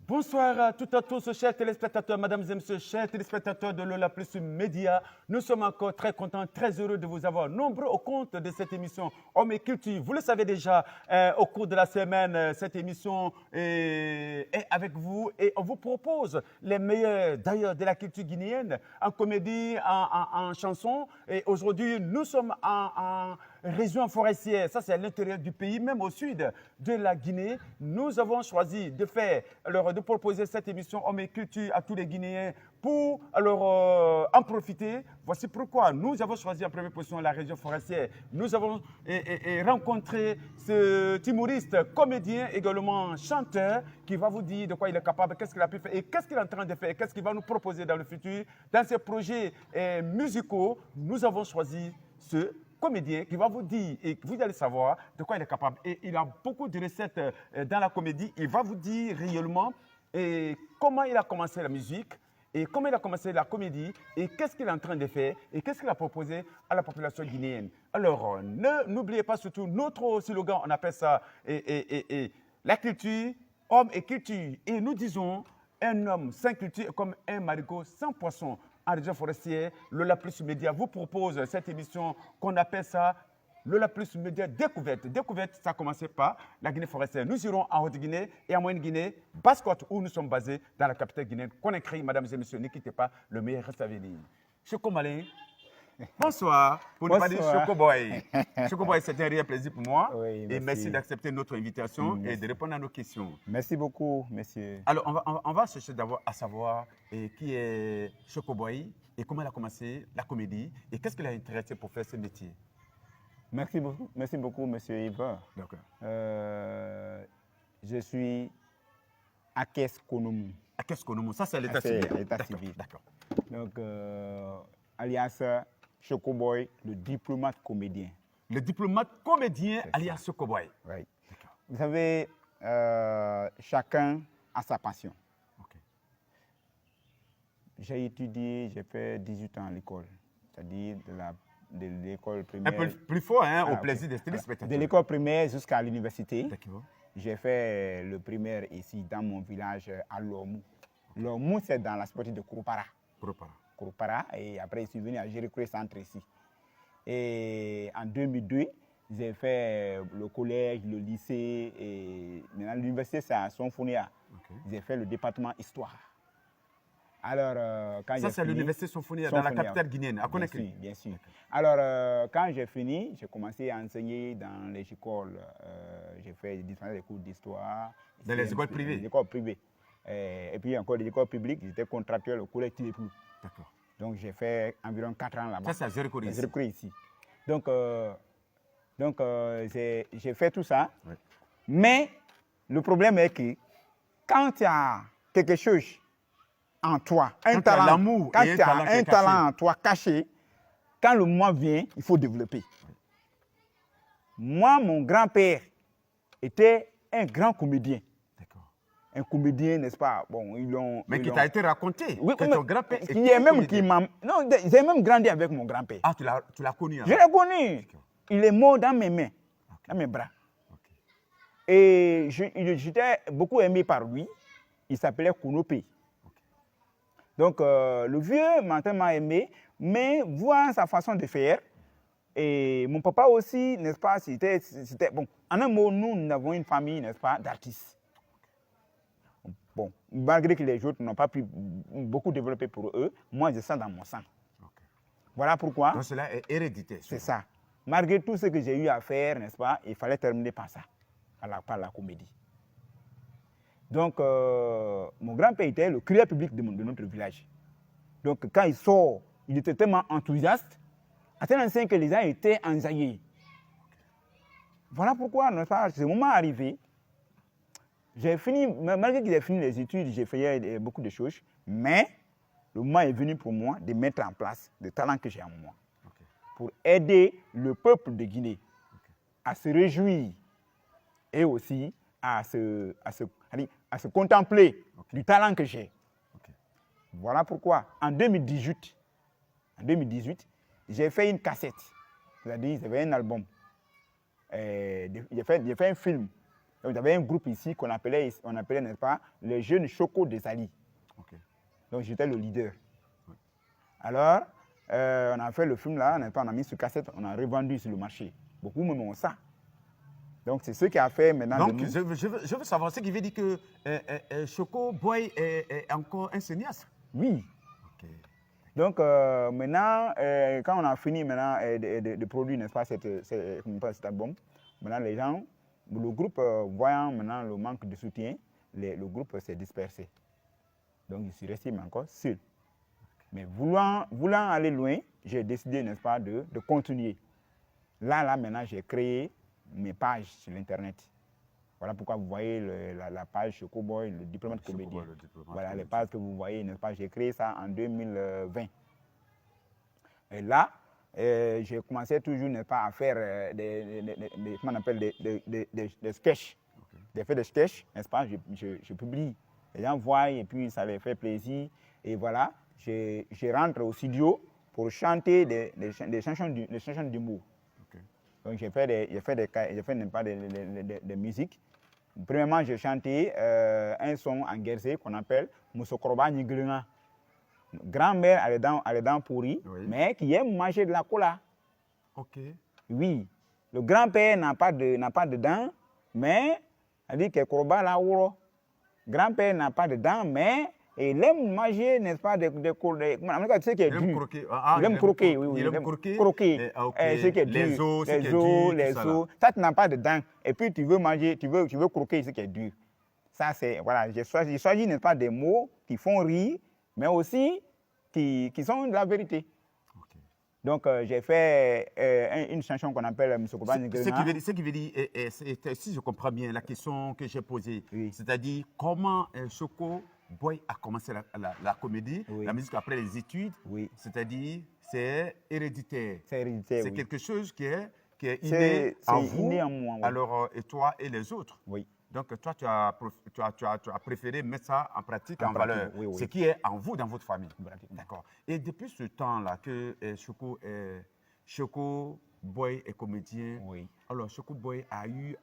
Bonsoir à toutes et à tous, chers téléspectateurs, mesdames et messieurs, chers téléspectateurs de Lola Plus Média. Nous sommes encore très contents, très heureux de vous avoir nombreux au compte de cette émission Hommes et Culture. Vous le savez déjà, au cours de la semaine, cette émission est avec vous et on vous propose les meilleurs d'ailleurs de la culture guinéenne en comédie, en chanson. Et aujourd'hui, nous sommes en région forestière, ça c'est à l'intérieur du pays, même au sud de la Guinée. Nous avons choisi de faire, alors de proposer cette émission Hommes et Culture à tous les Guinéens pour alors en profiter. Voici pourquoi nous avons choisi en première position la région forestière. Nous avons rencontré ce humoriste, comédien, également chanteur, qui va vous dire de quoi il est capable, qu'est-ce qu'il a pu faire et qu'est-ce qu'il est en train de faire, qu'est-ce qu'il va nous proposer dans le futur. Dans ces projets musicaux, nous avons choisi ce comédien qui va vous dire, et vous allez savoir de quoi il est capable. Et il a beaucoup de recettes dans la comédie. Il va vous dire réellement comment il a commencé la musique, et comment il a commencé la comédie, et qu'est-ce qu'il est en train de faire, et qu'est-ce qu'il a proposé à la population guinéenne. Alors, n'oubliez pas surtout notre slogan, on appelle ça la culture, homme et culture. Et nous disons, un homme sans culture est comme un marigot sans poisson. En région forestière, Lola Plus Média vous propose cette émission qu'on appelle ça Lola Plus Média Découverte. Découverte, ça a commencé par la Guinée forestière. Nous irons en Haute-Guinée et en Moyenne-Guinée, Basse-Côte, où nous sommes basés, dans la capitale guinéenne. Conakry, mesdames et messieurs, ne quittez pas, le meilleur reste à venir. Choco Malin, bonsoir, pour ne pas dire Choco Boy. Choco Boy, c'est un réel plaisir pour moi. Oui, et merci d'accepter notre invitation et de répondre à nos questions. Merci beaucoup, monsieur. Alors, on va chercher d'abord à savoir qui est Choco Boy et comment il a commencé la comédie et qu'est-ce qui l'a intéressé pour faire ce métier. Merci beaucoup, monsieur Yves. D'accord. Je suis Akes Konomou. Akes Konomou, ça c'est l'état civil. L'état civil. D'accord. Donc, alias Choco Boy, le diplomate comédien. Le diplomate comédien alias Choco Boy. Oui. Vous savez, chacun a sa passion. Okay. J'ai étudié, j'ai fait 18 ans à l'école, c'est-à-dire de l'école primaire. Un peu plus fort, hein, au plaisir des téléspectateurs. De l'école primaire jusqu'à l'université. D'accord. J'ai fait le primaire ici, dans mon village, à Lomou. Lomou, c'est dans la sportive de Kouroupara. Kouroupara. Et après, je suis venu à Jéricoué Centre ici. Et en 2002, j'ai fait le collège, le lycée, et maintenant l'université, c'est à Sonfonia. Okay. J'ai fait le département Histoire. Alors, quand ça, c'est l'université Sonfonia, dans la capitale guinéenne, à Conakry. Bien sûr. Alors, quand j'ai fini, j'ai commencé à enseigner dans les écoles. J'ai fait des cours d'histoire. Dans les écoles privées? Les écoles privées. Et puis encore des écoles publiques, j'étais contractuel au collège Tilépou. D'accord. Donc, j'ai fait environ 4 ans là-bas. Ça, c'est à Jéricoué ici. Donc, j'ai fait tout ça. Oui. Mais le problème est que quand tu as quelque chose en toi, un talent en toi caché, quand le moment vient, il faut développer. Oui. Moi, mon grand-père était un grand comédien. D'accord. Un comédien, n'est-ce pas? Bon, mais qui t'a été raconté. Oui, que ton grand-père était Non, j'ai même grandi avec mon grand-père. Ah, tu l'as connu? Je l'ai connu. Il est mort dans mes mains, dans mes bras. Okay. Et j'étais beaucoup aimé par lui. Il s'appelait Kounopé. Donc, le vieux m'a aimé, mais voir sa façon de faire, et mon papa aussi, n'est-ce pas, c'était bon, en un mot, nous avons une famille, n'est-ce pas, d'artistes. Bon, malgré que les autres n'ont pas pu beaucoup développer pour eux, moi, je sens dans mon sang. Okay. Voilà pourquoi. Donc, cela est hérédité. C'est ça. Malgré tout ce que j'ai eu à faire, n'est-ce pas, il fallait terminer par ça, par la comédie. Donc, mon grand-père était le crieur public de notre village. Donc, quand il sort, il était tellement enthousiaste, à tel point que les gens étaient enjaillés. Voilà pourquoi, ce moment arrivé, j'ai fini, malgré que j'ai fini les études, j'ai fait beaucoup de choses, mais le moment est venu pour moi de mettre en place le talent que j'ai en moi, pour aider le peuple de Guinée à se réjouir et aussi à se contempler du talent que j'ai. Voilà pourquoi, en 2018, j'ai fait une cassette, c'est-à-dire j'avais un album. J'ai fait un film Donc, il y avait un groupe ici qu'on appelait, n'est-ce pas, les jeunes Choco des Ali. Ok. Donc, j'étais le leader. Oui. Alors, on a fait le film là, n'est-ce pas, on a mis sur cassette, on a revendu sur le marché. Beaucoup me ont ça. Donc, c'est ce qui a fait maintenant. Donc, je veux savoir ce qui veut dire que Choco Boy est encore un cinéaste. Oui. Okay. Donc, maintenant, quand on a fini maintenant de produire, n'est-ce pas, cet album, maintenant les gens, le groupe, voyant maintenant le manque de soutien, le groupe s'est dispersé. Donc, je suis resté encore seul. Mais voulant aller loin, j'ai décidé, n'est-ce pas, de continuer. Là, maintenant, j'ai créé mes pages sur l'Internet. Voilà pourquoi vous voyez la page Choco Boy, le diplomate comédien. Voilà les pages que vous voyez, n'est-ce pas? J'ai créé ça en 2020. Et là, j'ai commencé toujours, n'est-ce pas, à faire comment on appelle, des sketchs. Okay. J'ai fait des sketchs, n'est-ce pas? Je publie. Les gens voient et puis ça les fait plaisir. Et voilà, je rentre au studio pour chanter des chansons d'humour. Donc, j'ai fait des musiques. Premièrement, j'ai chanté un son en guerre qu'on appelle Moussokoroba Niglunga. Grand-mère a les dents pourries, oui, mais qui aime manger de la cola. Ok. Oui. Le grand-père n'a pas de dents, mais elle dit que Koroba la ouro. Grand-père n'a pas de dents, mais il aime manger, n'est-ce pas, tu sais qu'il est dur. Il aime croquer, oui. Il aime croquer. Croquer. Okay. Les os. Ça, tu n'as pas de dents. Et puis, tu veux manger, tu veux croquer ce qui est dur. Ça, c'est, voilà, j'ai choisi, n'est-ce pas, des mots qui font rire, mais aussi qui sont de la vérité. Okay. Donc, j'ai fait une chanson qu'on appelle M. Koban. Ce qui veut dire, si je comprends bien la question que j'ai posée, oui, c'est-à-dire comment Choco Boy a commencé la comédie, oui, la musique après les études, oui, c'est-à-dire c'est héréditaire. C'est héréditaire, c'est oui, quelque chose qui est inné en vous, inné en moi, oui. Alors, et toi et les autres. Oui. Donc, toi, tu as préféré mettre ça en pratique, en valeur, oui, oui, ce qui est en vous, dans votre famille. D'accord. Et depuis ce temps-là que Choco Boy est comédien, oui, alors Choco Boy a eu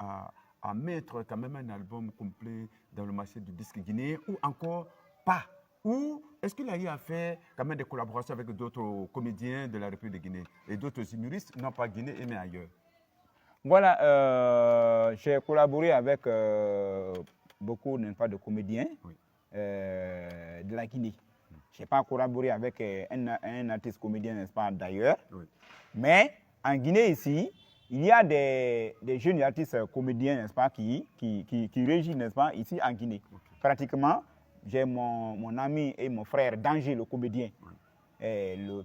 à mettre quand même un album complet dans le marché du disque guinéen ou encore pas? Ou est-ce qu'il a eu à faire quand même des collaborations avec d'autres comédiens de la République de Guinée et d'autres humoristes, non pas guinéens, mais ailleurs? Voilà, j'ai collaboré avec beaucoup, n'est-ce pas, de comédiens, oui, de la Guinée. Je n'ai pas collaboré avec un artiste comédien, n'est-ce pas, d'ailleurs. Oui. Mais en Guinée, ici, il y a des jeunes artistes comédiens, n'est-ce pas, qui régissent, n'est-ce pas, ici en Guinée. Okay. Pratiquement, j'ai mon ami et mon frère Danger, le comédien. Oui.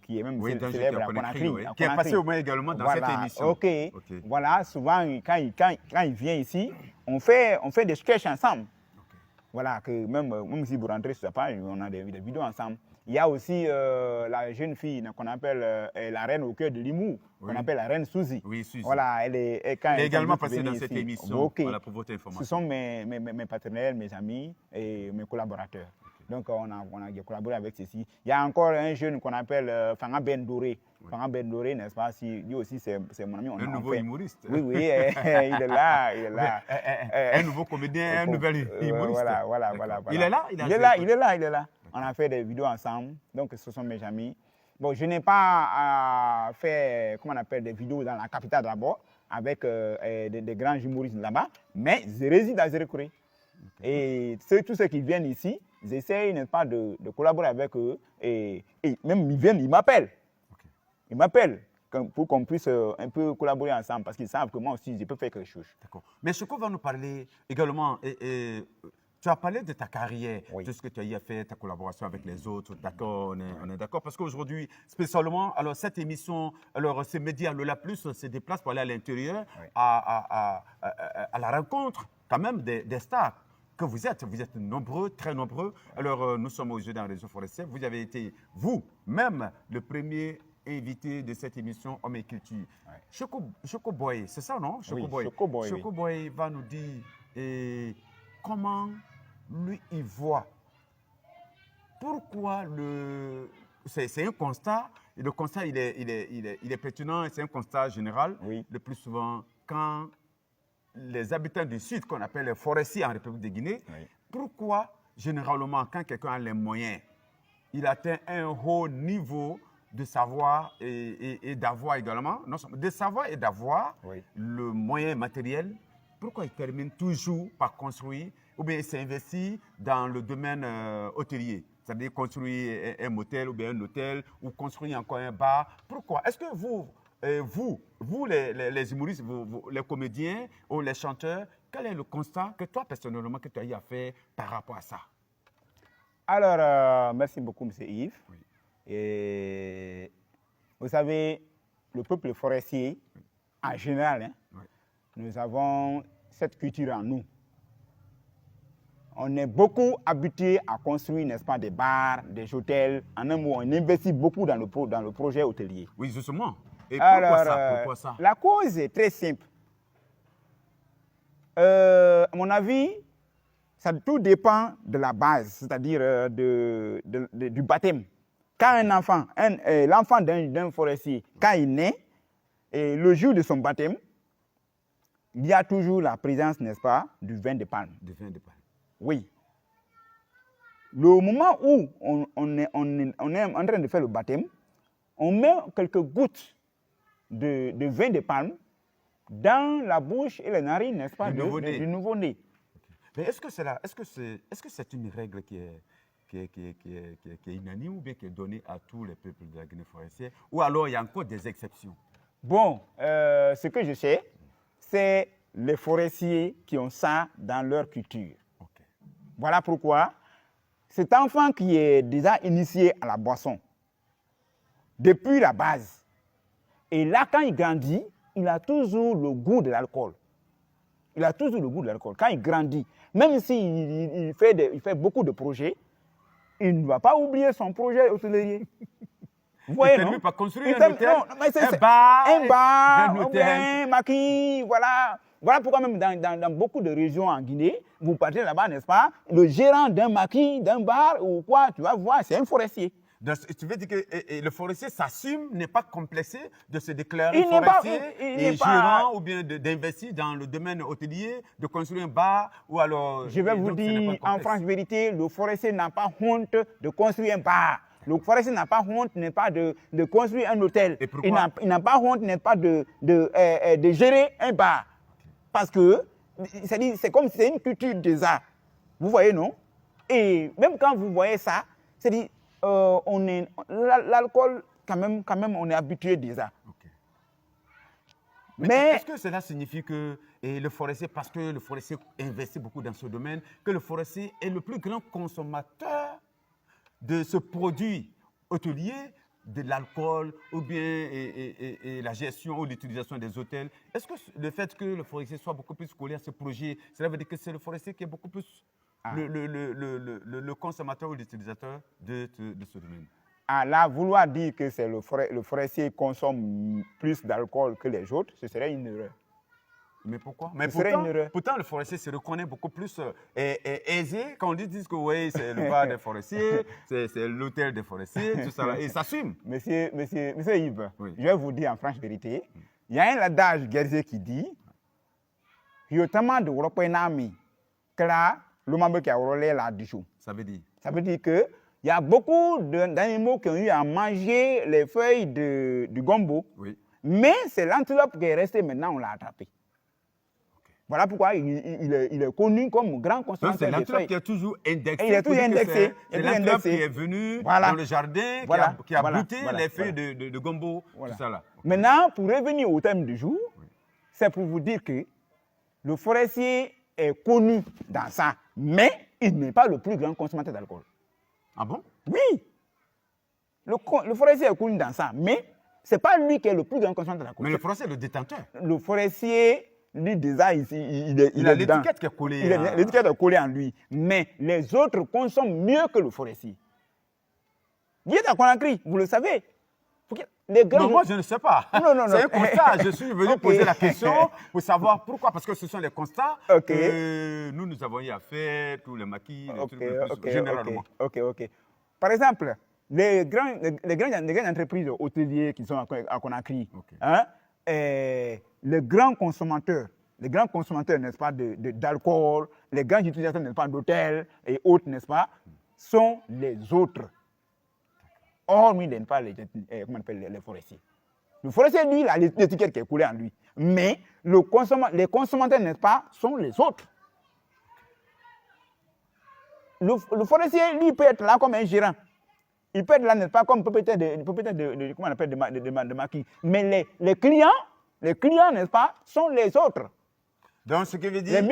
Qui est même célèbre à Conakry. Oui. Qui est passé au moins également dans cette émission. Ok. Voilà, souvent, quand il vient ici, on fait des sketchs ensemble. Okay. Voilà, que même si vous rentrez sur sa page, on a des vidéos ensemble. Il y a aussi la jeune fille qu'on appelle la reine au cœur de l'humour, oui, qu'on appelle la reine Suzy. Oui, Suzy. Voilà, elle est également passée dans cette émission. Okay. Voilà, pour votre information. Ce sont mes partenaires, mes amis et mes collaborateurs. Donc, on a collaboré avec ceci. Il y a encore un jeune qu'on appelle Fanga Ben Doré. Oui. Fanga Ben Doré, n'est-ce pas? Lui aussi, c'est mon ami. Un nouveau humoriste. Oui, il est là. Un nouveau comédien, un nouvel humoriste. Voilà. Il est là? Il est là. On a fait des vidéos ensemble. Donc, ce sont mes amis. Bon, je n'ai pas fait, comment on appelle, des vidéos dans la capitale d'abord, avec des grands humoristes là-bas, mais je réside à Zérékouré. Et tous ceux qui viennent ici, j'essaie, n'est-ce pas, de collaborer avec eux. Et même ils viennent, ils m'appellent. Okay. Ils m'appellent pour qu'on puisse un peu collaborer ensemble parce qu'ils savent que moi aussi, je peux faire quelque chose. D'accord. Mais Choco va nous parler également. Tu as parlé de ta carrière, oui, de ce que tu as eu à faire, ta collaboration avec les autres. D'accord, on est d'accord. Parce qu'aujourd'hui, spécialement, alors cette émission, alors ces médias, le La Plus se déplace pour aller à l'intérieur, oui, à la rencontre quand même des stars que vous êtes. Vous êtes nombreux, très nombreux. Alors, nous sommes aujourd'hui dans le réseau forestier. Vous avez été, vous-même, le premier invité de cette émission Homme et Culture. Oui. Choco Boy, c'est ça, non? Choco Boy. Choco Boy, Choco Boy va nous dire comment lui, il voit. Pourquoi c'est un constat, et le constat, il est pertinent, et c'est un constat général. Oui. Le plus souvent, quand les habitants du Sud, qu'on appelle les forestiers en République de Guinée, pourquoi, généralement, quand quelqu'un a les moyens, il atteint un haut niveau de savoir et d'avoir également, non seulement de savoir et d'avoir le moyen matériel, pourquoi il termine toujours par construire ou bien il s'investit dans le domaine hôtelier, c'est-à-dire construire un motel ou bien un hôtel ou construire encore un bar? Pourquoi? Est-ce que vous les humoristes, les comédiens ou les chanteurs, quel est le constat que toi, personnellement, que tu as eu à faire par rapport à ça? Alors, merci beaucoup, M. Yves. Et vous savez, le peuple forestier, en général, nous avons cette culture en nous. On est beaucoup habitué à construire, n'est-ce pas, des bars, des hôtels. En un mot, on investit beaucoup dans le projet hôtelier. Oui, justement. Et pourquoi ça? La cause est très simple. À mon avis, tout dépend de la base, c'est-à-dire du baptême. Quand un enfant, l'enfant d'un forestier, quand il naît, et le jour de son baptême, il y a toujours la présence, n'est-ce pas, du vin de palme. Du vin de palme. Oui. Le moment où on est en train de faire le baptême, on met quelques gouttes de vin de palme dans la bouche et les narines, n'est-ce pas, du nouveau-né. Mais est-ce que c'est une règle qui est unanime ou bien qui est donnée à tous les peuples de la Guinée forestière, ou alors il y a encore des exceptions? Bon, ce que je sais, c'est les forestiers qui ont ça dans leur culture. Okay. Voilà pourquoi cet enfant qui est déjà initié à la boisson, depuis la base, et là, quand il grandit, il a toujours le goût de l'alcool. Il a toujours le goût de l'alcool. Quand il grandit, même s'il fait beaucoup de projets, il ne va pas oublier son projet hôtelier. Vous voyez, non? Pas construire un hôtel, un bar, un maquis, voilà. Voilà pourquoi même dans beaucoup de régions en Guinée, vous partez là-bas, n'est-ce pas? Le gérant d'un maquis, d'un bar ou quoi, tu vas voir, c'est un forestier. Donc, tu veux dire que le forestier s'assume, n'est pas complexé de se déclarer forestier et gérant ou bien d'investir dans le domaine hôtelier, de construire un bar ou alors... Je vais vous dire, en franche vérité, le forestier n'a pas honte de construire un bar. Le forestier n'a pas honte, n'est pas de construire un hôtel. Et pourquoi? Il n'a pas honte, n'est pas de gérer un bar. Parce que c'est comme si c'est une culture déjà. Vous voyez, non? Et même quand vous voyez ça, c'est-à-dire, l'alcool, quand même, on est habitué déjà. Okay. Mais est-ce que cela signifie que le forestier, parce que le forestier investit beaucoup dans ce domaine, que le forestier est le plus grand consommateur de ce produit hôtelier, de l'alcool ou bien et la gestion ou l'utilisation des hôtels? Est-ce que le fait que le forestier soit beaucoup plus collé à ce projet, cela veut dire que c'est le forestier qui est beaucoup plus le consommateur ou l'utilisateur de ce domaine? Là, vouloir dire que c'est le forestier consomme plus d'alcool que les autres, ce serait une erreur. Mais pourquoi? Mais pourtant, le forestier se reconnaît beaucoup plus aisé. Quand on dit que oui, c'est le bar des forestiers, c'est l'hôtel des forestiers, tout ça, et il s'assume. Monsieur Yves, je vais vous dire en franche vérité, il y a un adage guerrier qui dit « Yotama de Woropenami, Kla, l'homme qui a roulé la dichou ». Ça veut dire? Ça veut dire qu'il y a beaucoup d'animaux qui ont eu à manger les feuilles du gombo, mais c'est l'antilope qui est restée, maintenant on l'a attrapé. Voilà pourquoi il est connu comme grand consommateur de feuilles. C'est l'antilope qui est toujours indexé. Il est toujours indexé. C'est l'antilope qui est venu dans le jardin, qui a goûté les feuilles de gombo, tout ça là. Maintenant, pour revenir au thème du jour, c'est pour vous dire que le forestier est connu dans ça, mais il n'est pas le plus grand consommateur d'alcool. Ah bon? Oui. Le forestier est connu dans ça, mais ce n'est pas lui qui est le plus grand consommateur d'alcool. Mais le forestier est le détenteur. Le forestier... Lui, déjà, il a l'étiquette qui est collée. L'étiquette est collée en lui. Mais les autres consomment mieux que le forestier. Vous êtes à Conakry, vous le savez. Non, moi, je ne sais pas. Non. C'est un constat. Je suis venu poser la question pour savoir pourquoi. Parce que ce sont les constats que nous avons eu à faire, tous les maquis, généralement. Ok. Par exemple, les grandes entreprises hôtelières qui sont à Conakry, les grands consommateurs les grands consommateurs, n'est-ce pas, d'alcool, les grands utilisateurs, n'est-ce pas, d'hôtels et autres, n'est-ce pas, sont les autres. Hormis, n'est-ce pas, comment on appelle, les forestiers. Le forestier, lui, il a l'étiquette qui est coulée en lui. Mais les consommateurs, n'est-ce pas, sont les autres. Le forestier, lui, peut être là comme un gérant. Il peut être là, n'est-ce pas, comme propriétaire comment on appelle, de maquis. Mais les clients, n'est-ce pas, sont les autres. Donc, ce qui veut dire,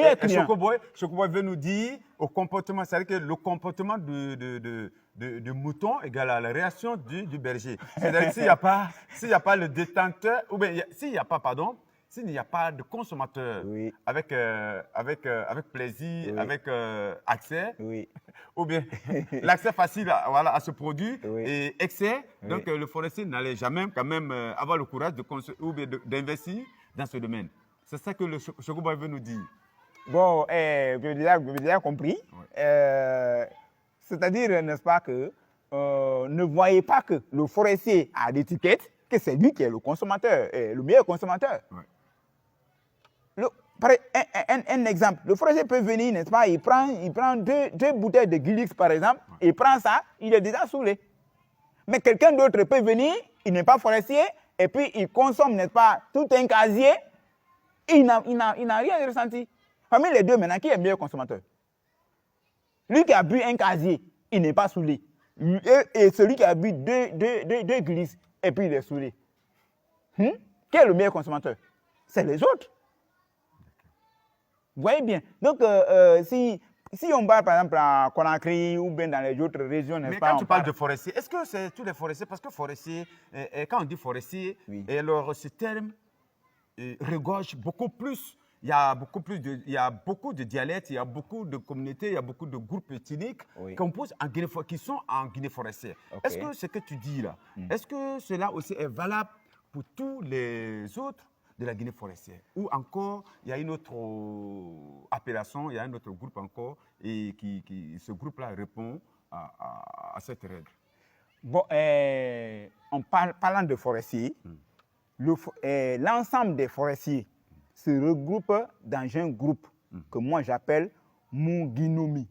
Chocoboy veut nous dire au comportement, c'est-à-dire que le comportement de mouton égale à la réaction du berger. C'est-à-dire que s'il n'y a pas le détenteur, ou bien s'il n'y a pas de consommateur Oui. avec plaisir, Oui. avec accès, Oui. ou bien l'accès facile à ce produit Oui. et excès, Oui. donc le forestier n'allait jamais quand même avoir le courage d'investir dans ce domaine. C'est ça que le Chocoboy veut nous dire. Bon, j'ai déjà compris. Ouais. C'est-à-dire, n'est-ce pas, que ne voyez pas que le forestier a l'étiquette, que c'est lui qui est le consommateur, le meilleur consommateur. Ouais. Un exemple, le forestier peut venir, n'est-ce pas, il prend deux bouteilles de Gilix, par exemple, ouais. Il prend ça, il est déjà saoulé. Mais quelqu'un d'autre peut venir, il n'est pas forestier, et puis il consomme, n'est-ce pas, tout un casier, il n'a rien ressenti. Parmi les deux, maintenant, qui est le meilleur consommateur? Lui qui a bu un casier, il n'est pas saoulé. Et celui qui a bu deux glisses, et puis il est saoulé. Qui est le meilleur consommateur? C'est les autres. Vous voyez bien. Donc, si on parle par exemple à Conakry ou bien dans les autres régions, n'est-ce pas? Mais quand tu parles de forestiers, est-ce que c'est tous les forestiers? Parce que forestier, quand on dit forestier, oui. Alors ce terme regorge beaucoup plus. Il y a beaucoup de dialectes, il y a beaucoup de communautés, il y a beaucoup de groupes ethniques oui. qui sont en Guinée forestière. Okay. Est-ce que ce que tu dis là, est-ce que cela aussi est valable pour tous les autres de la Guinée forestière? Ou encore, il y a une autre appellation, il y a un autre groupe encore, et ce groupe-là répond à cette règle. Bon, parlant de forestiers, l'ensemble des forestiers se regroupent dans un groupe que moi j'appelle Muginomi.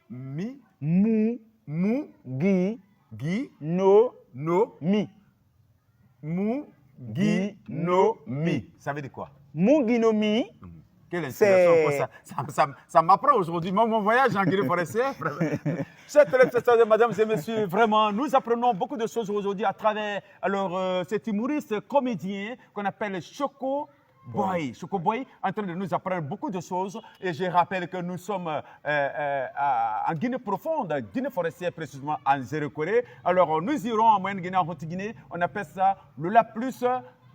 Muginomi. Muginomi. Ça veut dire quoi? Muginomi. Quelle inspiration pour ça. Ça m'apprend aujourd'hui. Mon voyage en Guinée forestière. Chers téléspectateurs, mesdames et messieurs, vraiment, nous apprenons beaucoup de choses aujourd'hui à travers cet humoriste comédien qu'on appelle Chocoboy. Chocoboy en train de nous apprendre beaucoup de choses. Et je rappelle que nous sommes en Guinée profonde, Guinée forestière précisément en Zéro-Corée. Alors nous irons en Moyenne-Guinée, en Haute-Guinée. On appelle ça le La Plus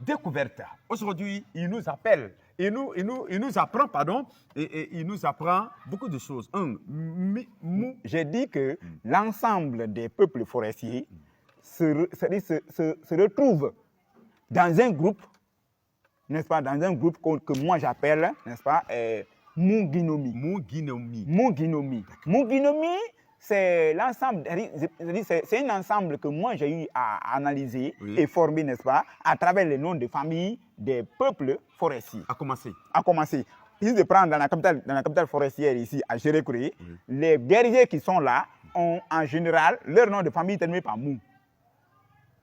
découverte. Aujourd'hui, il nous appelle. Il nous apprend, et il nous apprend beaucoup de choses. J'ai dit que l'ensemble des peuples forestiers se retrouvent dans un groupe, n'est-ce pas, dans un groupe que moi j'appelle, n'est-ce pas, Muginomi. Muginomi, c'est l'ensemble, c'est un ensemble que moi j'ai eu à analyser et former, n'est-ce pas, à travers les noms de famille des peuples forestiers. À commencer. Ici, de prendre dans la capitale forestière, ici, à Zéro-Corée, les bergers qui sont là ont en général leur nom de famille terminé par Mou.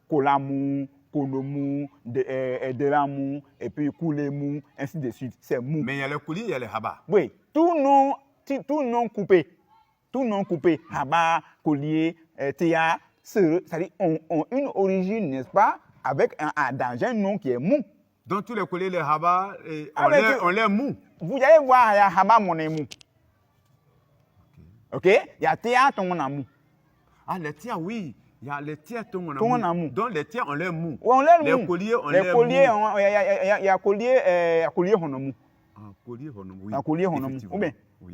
Kolamou, Konomou, Delamou, et puis Koulemou, ainsi de suite. C'est Mou. Mais il y a les Kouli, il y a les Haba. Oui, tout nom coupé. Haba, Collier, Théa, c'est-à-dire ont une origine, n'est-ce pas, dans un nom qui est Mou. Donc tous les Kouli, les Haba, on les Mou. Vous allez voir, il y a Haba, mon Mou. Ok? Il y a Théa, ton Mou. Ah, les Théa, oui. Il y a les Théa, ton Mou. Donc les Théa, on les Mou. Oui, on les Mou. Les Colliers, on les les Mou. Il y a Collier, on Mou. Collier, oui. Collier, on Mou. Ou bien,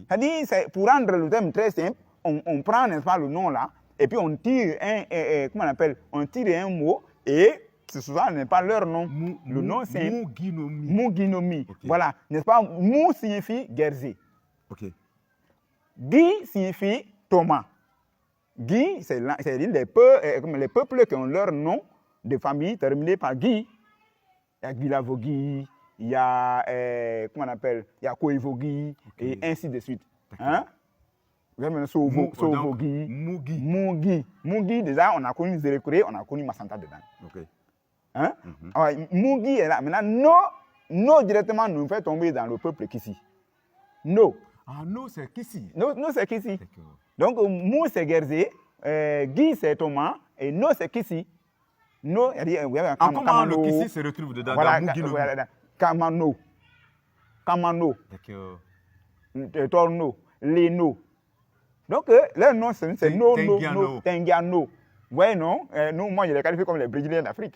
c'est-à-dire, pour rendre le terme très simple, on prend, n'est-ce pas, le nom là, et puis on tire on tire un mot, et c'est souvent, n'est pas leur nom. Le nom, c'est Muginomi. Okay. Voilà, n'est-ce pas? Mou signifie guerrier. Ok. Guy signifie Thomas. Guy, c'est les peuples qui ont leur nom de famille terminé par Guy. Il y a Guy Lavogui, il il y a, comment on appelle, il y a Koivogi, et ainsi de suite. Hein? Sovogi, Mugi, déjà, on a connu Zérékoré, on a connu Massanta dedans. Ok. Hein? Mugi est là. Maintenant, No directement nous fait tomber dans le peuple Kissi. No. Ah, no, c'est Kissi. No, c'est Kissi. Donc, Mou, c'est Gerzé, Guy, c'est Thomas, et No, c'est Kissi. No, comment le Kissi se retrouve dedans? Voilà, dans Mugi, voilà, Kamano. D'accord. Torno, Leno. Donc, leur nom, c'est No, Tengiano. Ouais, non, nous, moi, je les qualifie comme les Brésiliens d'Afrique.